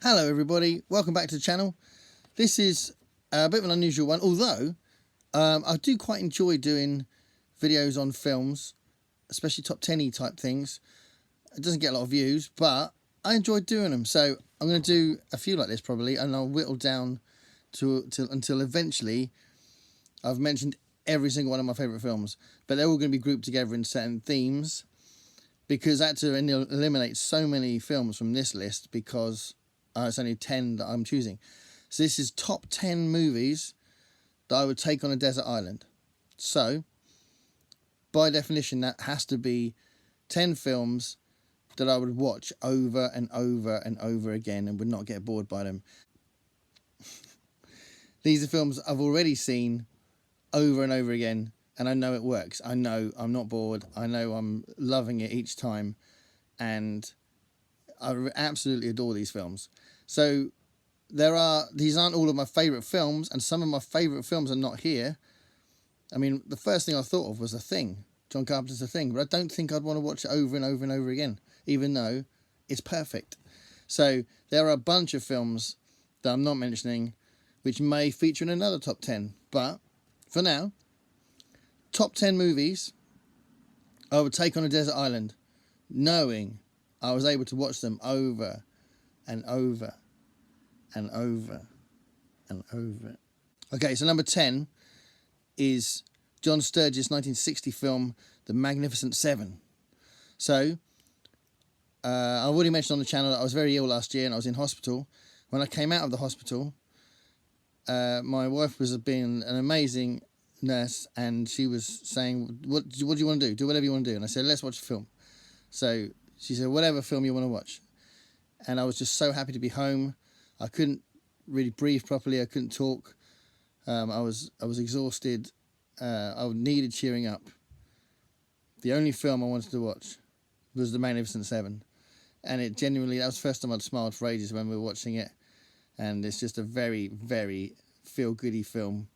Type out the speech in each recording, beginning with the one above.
Hello everybody, welcome back to the channel. This is a bit of an unusual one, although I do quite enjoy doing videos on films, especially top 10-y type things. It doesn't get a lot of views, but I enjoy doing them, so I'm going to do a few like this probably, and I'll whittle down until eventually I've mentioned every single one of my favourite films, but they're all going to be grouped together in certain themes, because I had to eliminate so many films from this list because it's only 10 that I'm choosing. So this is top 10 movies that I would take on a desert island. So, by definition, that has to be 10 films that I would watch over and over and over again and would not get bored by them. These are films I've already seen over and over again, and I know it works. I know I'm not bored. I know I'm loving it each time, and I absolutely adore these films. So these aren't all of my favourite films, and some of my favourite films are not here. I mean, the first thing I thought of was The Thing, John Carpenter's The Thing, but I don't think I'd want to watch it over and over and over again, even though it's perfect. So there are a bunch of films that I'm not mentioning, which may feature in another top 10, but for now, top 10 movies I would take on a desert island, knowing I was able to watch them over and over and over and over. Okay, so number 10 is John Sturges' 1960 film, The Magnificent Seven. So, I've already mentioned on the channel that I was very ill last year and I was in hospital. When I came out of the hospital, my wife was being an amazing nurse, and she was saying, what do you want to do? Do whatever you want to do. And I said, let's watch a film. So she said, whatever film you want to watch. And I was just so happy to be home. I couldn't really breathe properly. I couldn't talk. I was exhausted. I needed cheering up. The only film I wanted to watch was The Magnificent Seven. And it genuinely, that was the first time I'd smiled for ages when we were watching it. And it's just a very, very feel-goody film.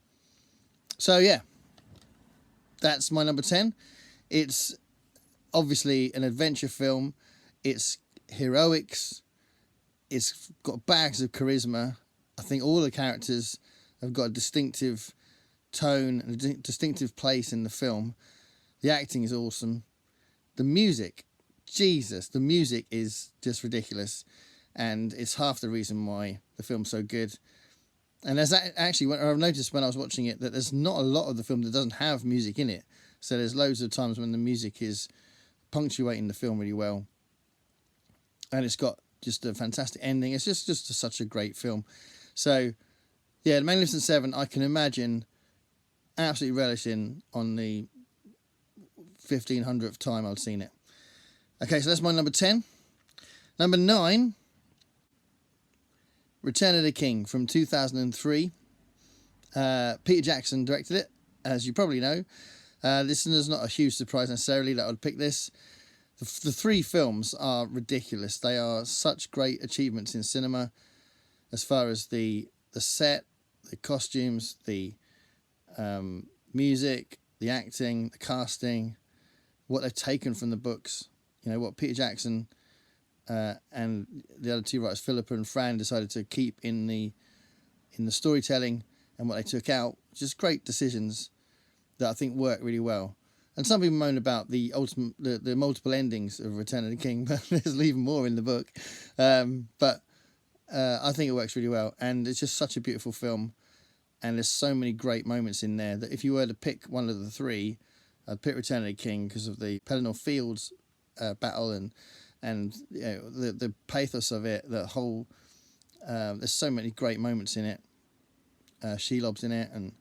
So yeah, that's my number 10. It's obviously an adventure film. It's heroics. It's got bags of charisma. I think all the characters have got a distinctive tone and a distinctive place in the film. The acting is awesome. The music, Jesus, the music is just ridiculous. And it's half the reason why the film's so good. And there's actually, I've noticed when I was watching it that there's not a lot of the film that doesn't have music in it. So there's loads of times when the music is punctuating the film really well. And it's got just a fantastic ending. It's just such a great film. So, yeah, The Magnificent Seven, I can imagine absolutely relishing on the 1500th time I've seen it. Okay, so that's my number 10. Number 9, Return of the King from 2003. Peter Jackson directed it, as you probably know. This is not a huge surprise necessarily that I'd pick this. The three films are ridiculous. They are such great achievements in cinema as far as the set, the costumes, the music, the acting, the casting, what they've taken from the books. You know, what Peter Jackson and the other two writers, Philippa and Fran, decided to keep in the storytelling, and what they took out. Just great decisions that I think work really well. And some people moan about the multiple endings of Return of the King, but there's even more in the book. But I think it works really well, and it's just such a beautiful film, and there's so many great moments in there that if you were to pick one of the three, I'd pick Return of the King because of the Pelennor Fields battle and you know, the pathos of it. The whole there's so many great moments in it. Shelob's in it, and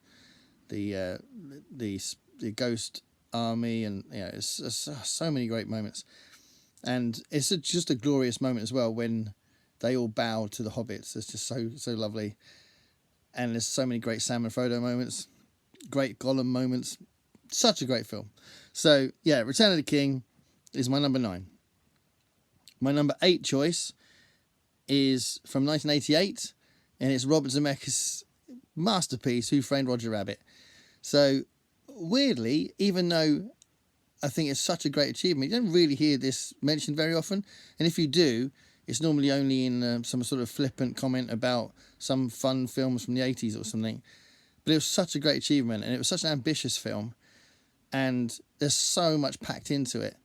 the ghost army, and you know, it's so many great moments, and it's just a glorious moment as well when they all bow to the hobbits. It's just so lovely, and there's so many great Sam and Frodo moments, great Gollum moments. Such a great film. So yeah, Return of the King is my number 9. My number 8 choice is from 1988, and it's Robert Zemeckis' masterpiece, Who Framed Roger Rabbit. So weirdly, even though I think it's such a great achievement, you don't really hear this mentioned very often, and if you do, It's normally only in some sort of flippant comment about some fun films from the 80s or something. But it was such a great achievement, and it was such an ambitious film, and there's so much packed into it,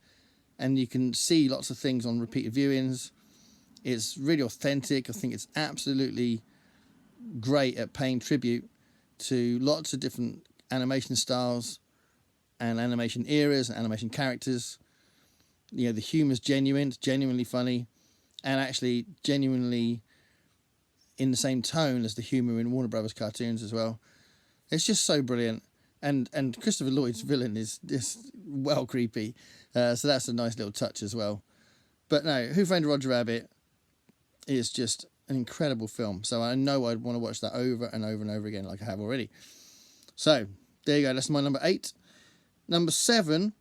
and you can see lots of things on repeated viewings. It's really authentic. I think it's absolutely great at paying tribute to lots of different animation styles and animation eras and animation characters. You know, the humour's genuinely funny, and actually genuinely in the same tone as the humour in Warner Brothers cartoons as well. It's just so brilliant. And Christopher Lloyd's villain is just well creepy. So that's a nice little touch as well. But no, Who Framed Roger Rabbit is just an incredible film. So I know I'd want to watch that over and over and over again, like I have already. So there you go. That's my number 8. Number 7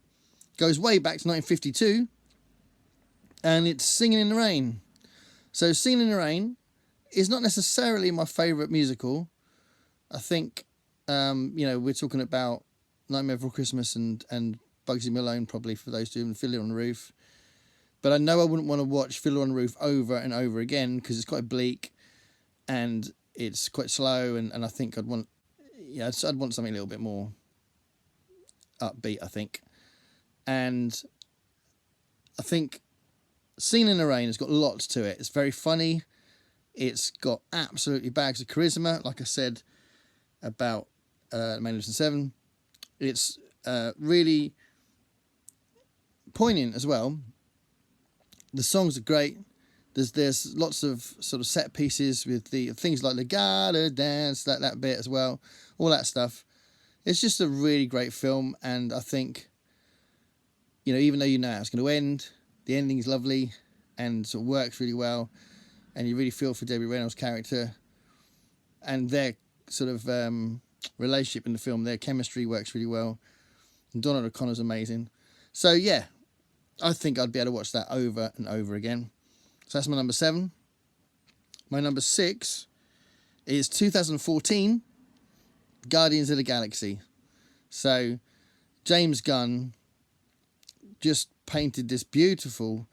goes way back to 1952, and it's Singing in the Rain. So Singing in the Rain is not necessarily my favourite musical. I think, we're talking about Nightmare Before Christmas and Bugsy Malone, probably, for those two, and Fiddler on the Roof. But I know I wouldn't want to watch Fiddler on the Roof over and over again, because it's quite bleak and it's quite slow, and I think I'd want something a little bit more upbeat, I think. And I think Singing in the Rain has got lots to it. It's very funny. It's got absolutely bags of charisma, like I said about Magnificent Seven. It's really poignant as well. The songs are great. There's lots of sort of set pieces with the things like the gotta dance, that bit as well, all that stuff. It's just a really great film, and I think, even though you know how it's going to end, the ending's lovely and sort of works really well, and you really feel for Debbie Reynolds' character, and their sort of relationship in the film, their chemistry works really well, and Donald O'Connor's amazing. So yeah, I think I'd be able to watch that over and over again. So that's my number 7. My number 6 is 2014, Guardians of the Galaxy. So James Gunn just painted this beautiful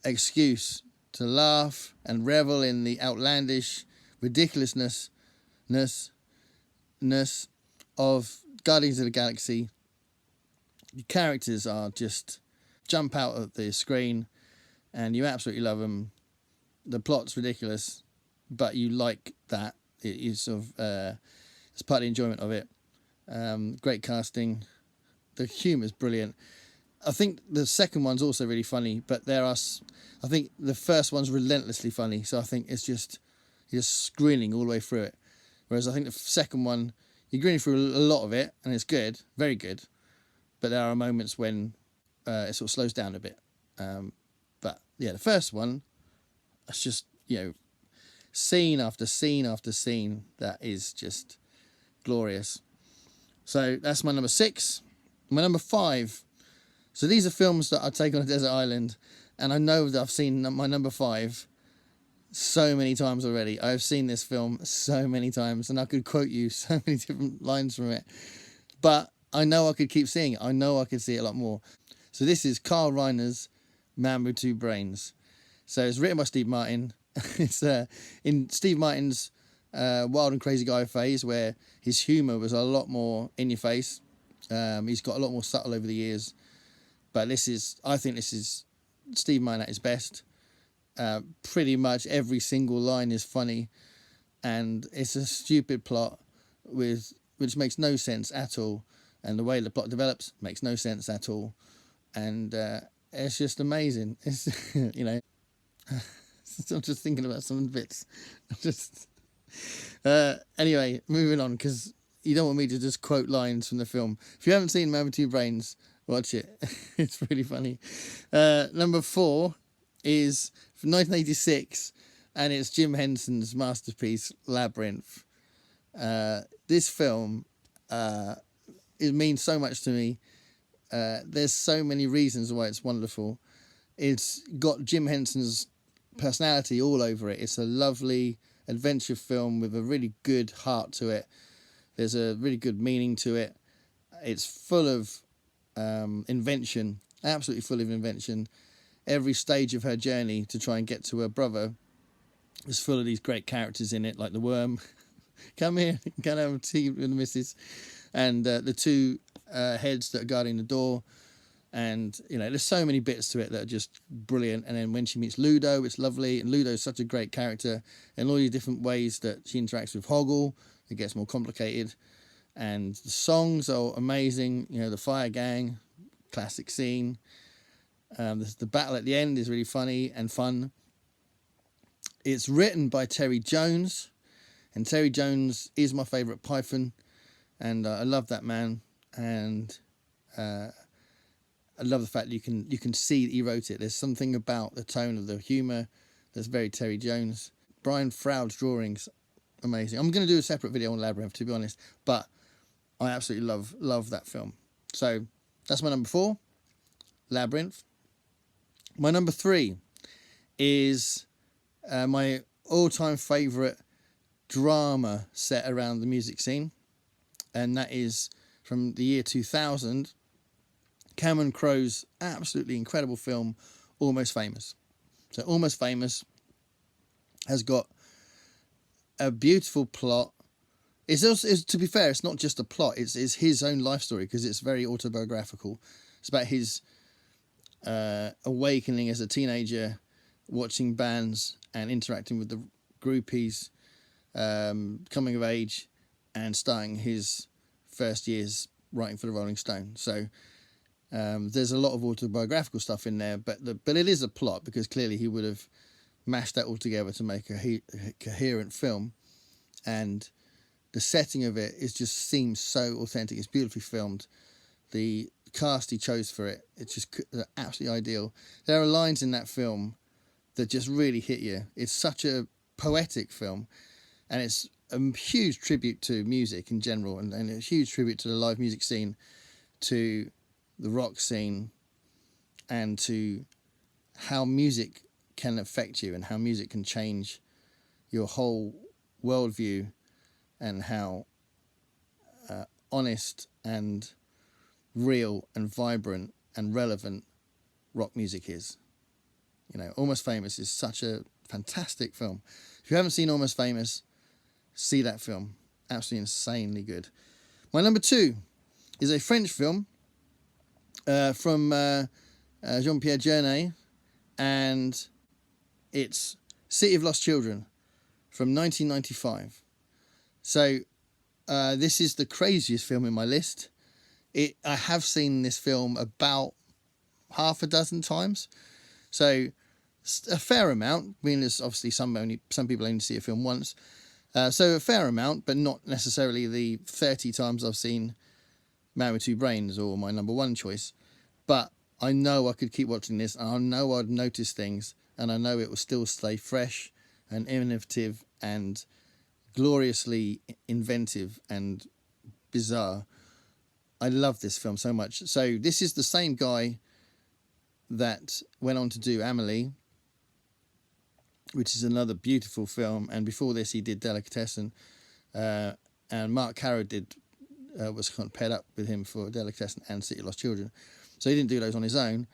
excuse to laugh and revel in the outlandish ridiculousness of Guardians of the Galaxy. The characters are just jump out of the screen, and you absolutely love them. The plot's ridiculous, but you like that. It is sort of it's part of the enjoyment of it. Great casting. The humour's brilliant. I think the second one's also really funny, but I think the first one's relentlessly funny. So I think you're just grinning all the way through it. Whereas I think the second one, you're grinning through a lot of it, and it's good, very good. But there are moments when it sort of slows down a bit. But yeah, the first one, it's just, scene after scene after scene that is just glorious. So that's my number 6. My number 5. So these are films that I take on a desert island, and I know that I've seen my number 5 so many times already. I've seen this film so many times, and I could quote you so many different lines from it. But I know I could keep seeing it. I know I could see it a lot more. So this is Carl Reiner's Man with Two Brains. So it's written by Steve Martin. It's in Steve Martin's wild and crazy guy phase, where his humour was a lot more in your face. He's got a lot more subtle over the years. But I think this is Steve Martin at his best. Pretty much every single line is funny, and it's a stupid plot which makes no sense at all, and the way the plot develops makes no sense at all, and it's just amazing. It's I'm just thinking about some bits. Anyway, moving on, because you don't want me to just quote lines from the film. If you haven't seen Man with Two Brains, watch it. It's really funny. Number 4 is from 1986, and it's Jim Henson's masterpiece, Labyrinth. This film, it means so much to me. There's so many reasons why it's wonderful. It's got Jim Henson's personality all over it. It's a lovely adventure film with a really good heart to it. There's a really good meaning to it. It's full of invention, absolutely full of invention. every stage of her journey to try and get to her brother is full of these great characters in it, like the worm. Come here, can I have tea with the missus? And the two heads that are guarding the door. And, you know, there's so many bits to it that are just brilliant. And then when she meets Ludo, it's lovely. And Ludo's such a great character in all these different ways that she interacts with Hoggle. It gets more complicated. And the songs are amazing. You know, the Fire Gang, classic scene. The battle at the end is really funny and fun. It's written by Terry Jones. And Terry Jones is my favourite Python. And I love that man. And I love the fact that you can see that he wrote it. There's something about the tone of the humour that's very Terry Jones. Brian Froud's drawings, amazing. I'm going to do a separate video on Labyrinth, to be honest, but I absolutely love that film. So that's my number 4, Labyrinth. My number 3 is my all-time favourite drama set around the music scene, and that is from the year 2000. Cameron Crowe's absolutely incredible film, Almost Famous. So Almost Famous has got a beautiful plot. It's also, to be fair, it's not just a plot. It's his own life story because it's very autobiographical. It's about his awakening as a teenager, watching bands and interacting with the groupies, coming of age, and starting his first years writing for the Rolling Stones. So there's a lot of autobiographical stuff in there, but it is a plot because clearly he would have mashed that all together to make a coherent film, and the setting of it just seems so authentic. It's beautifully filmed. The cast he chose for it, it's just absolutely ideal. There are lines in that film that just really hit you. It's such a poetic film, and it's a huge tribute to music in general, and a huge tribute to the live music scene, to the rock scene, and to how music can affect you and how music can change your whole worldview, and how honest and real and vibrant and relevant rock music is. You know, Almost Famous is such a fantastic film. If you haven't seen Almost Famous, see that film. Absolutely insanely good. My number 2 is a French film from Jean-Pierre Jeunet, and it's City of Lost Children from 1995. So this is the craziest film in my list. I have seen this film about half a dozen times, so a fair amount. I mean, there's obviously some people only see a film once, so a fair amount, but not necessarily the 30 times I've seen Man with Two Brains or my number 1 choice. But I know I could keep watching this, and I know I'd notice things, and I know it will still stay fresh and innovative and gloriously inventive and bizarre. I love this film so much. So this is the same guy that went on to do Amélie, which is another beautiful film, and before this he did Delicatessen, and Mark Caro was kind of paired up with him for Delicatessen and City of Lost Children. So he didn't do those on his own,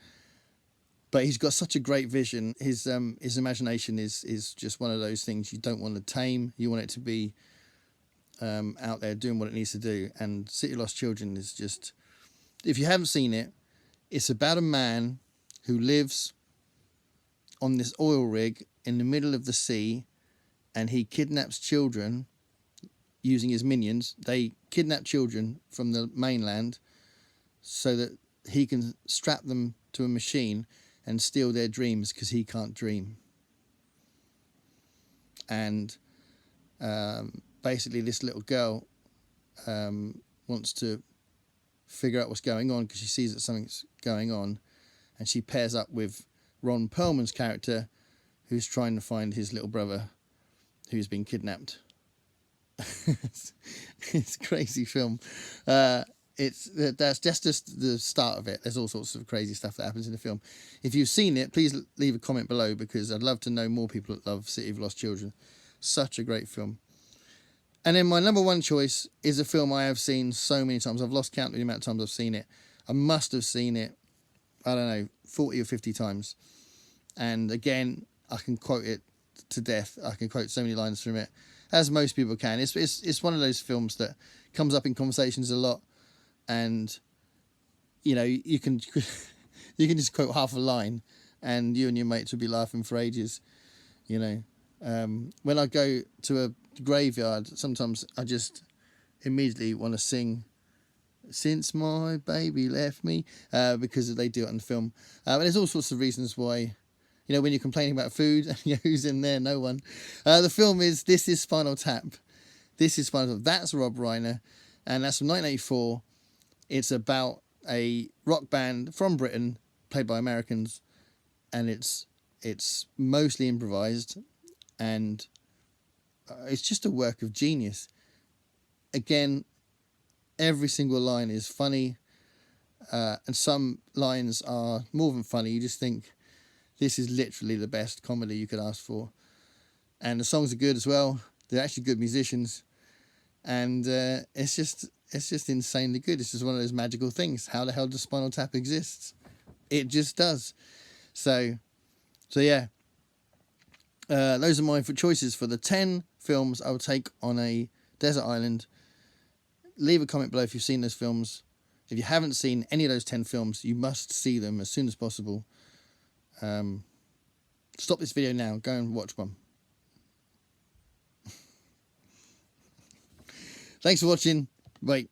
but he's got such a great vision. His imagination is just one of those things you don't want to tame. You want it to be out there doing what it needs to do. And City of Lost Children is just, if you haven't seen it, it's about a man who lives on this oil rig in the middle of the sea, and he kidnaps children using his minions. They kidnap children from the mainland so that he can strap them to a machine and steal their dreams because he can't dream. And basically this little girl wants to figure out what's going on because she sees that something's going on, and she pairs up with Ron Perlman's character, who's trying to find his little brother who's been kidnapped. It's a crazy film. That's just the start of it. There's all sorts of crazy stuff that happens in the film. If you've seen it, please leave a comment below, because I'd love to know more people that love City of Lost Children. Such a great film. And then my number 1 choice is a film I have seen so many times. I've lost count of the amount of times I've seen it. I must have seen it, I don't know, 40 or 50 times. And again, I can quote it to death. I can quote so many lines from it, as most people can. It's one of those films that comes up in conversations a lot, and you know, you can you can just quote half a line, and you and your mates will be laughing for ages. You know, when I go to a graveyard, sometimes I just immediately want to sing "Since My Baby Left Me" because they do it on the film. And there's all sorts of reasons why. You know, when you're complaining about food, you know, who's in there? No one. The film is This Is Spinal Tap. This is Spinal Tap. That's Rob Reiner, and that's from 1984. It's about a rock band from Britain, played by Americans, and it's mostly improvised, and it's just a work of genius. Again, every single line is funny, and some lines are more than funny. You just think, this is literally the best comedy you could ask for. And the songs are good as well. They're actually good musicians. And it's just insanely good. It's just one of those magical things. How the hell does Spinal Tap exist? It just does. So yeah. Those are my choices for the 10 films I would take on a desert island. Leave a comment below if you've seen those films. If you haven't seen any of those 10 films, you must see them as soon as possible. Stop this video now. Go and watch one. Thanks for watching. Bye.